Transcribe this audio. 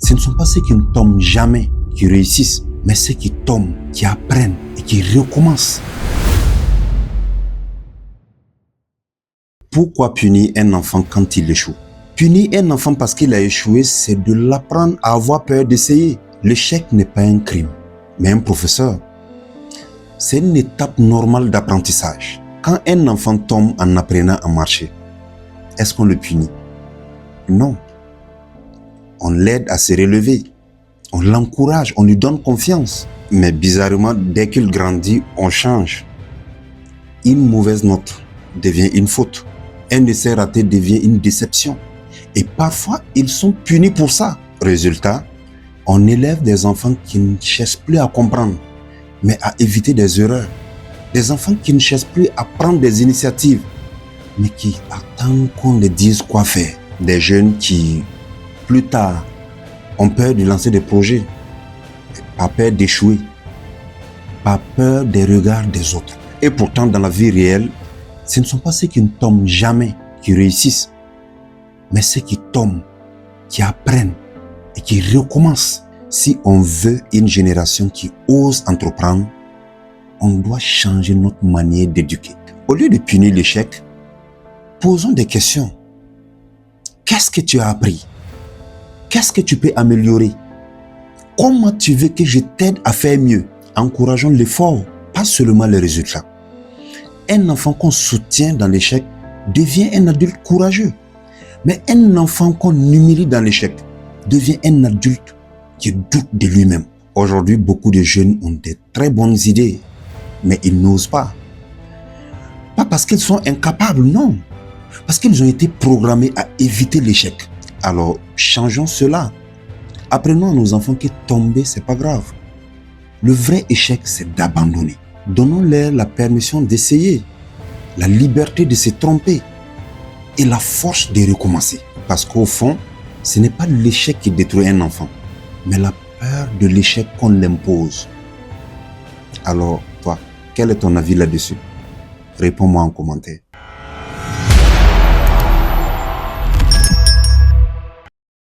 Ce ne sont pas ceux qui ne tombent jamais qui réussissent, mais ceux qui tombent, qui apprennent et qui recommencent. Pourquoi punir un enfant quand il échoue? Punir un enfant parce qu'il a échoué, c'est de l'apprendre à avoir peur d'essayer. L'échec n'est pas un crime, mais un professeur. C'est une étape normale d'apprentissage. Quand un enfant tombe en apprenant à marcher, est-ce qu'on le punit? Non. On l'aide à se relever. On l'encourage, on lui donne confiance. Mais bizarrement, dès qu'il grandit, on change. Une mauvaise note devient une faute. Un essai raté devient une déception. Et parfois, ils sont punis pour ça. Résultat, on élève des enfants qui ne cherchent plus à comprendre, mais à éviter des erreurs. Des enfants qui ne cherchent plus à prendre des initiatives, mais qui attendent qu'on les dise quoi faire. Des jeunes qui, plus tard, ont peur de lancer des projets, pas peur d'échouer, pas peur des regards des autres. Et pourtant, dans la vie réelle, ce ne sont pas ceux qui ne tombent jamais qui réussissent, mais ceux qui tombent, qui apprennent et qui recommencent. Si on veut une génération qui ose entreprendre, on doit changer notre manière d'éduquer. Au lieu de punir l'échec, posons des questions. Qu'est-ce que tu as appris? Qu'est-ce que tu peux améliorer? Comment tu veux que je t'aide à faire mieux? Encourageons l'effort, pas seulement les résultats. Un enfant qu'on soutient dans l'échec devient un adulte courageux. Mais un enfant qu'on humilie dans l'échec devient un adulte qui doute de lui-même. Aujourd'hui, beaucoup de jeunes ont des très bonnes idées, mais ils n'osent pas. Pas parce qu'ils sont incapables, non. Parce qu'ils ont été programmés à éviter l'échec. Alors, changeons cela. Apprenons à nos enfants que tomber, c'est pas grave. Le vrai échec, c'est d'abandonner. Donnons-leur la permission d'essayer, la liberté de se tromper et la force de recommencer. Parce qu'au fond, ce n'est pas l'échec qui détruit un enfant, mais la peur de l'échec qu'on l'impose. Alors, toi, quel est ton avis là-dessus? Réponds-moi en commentaire.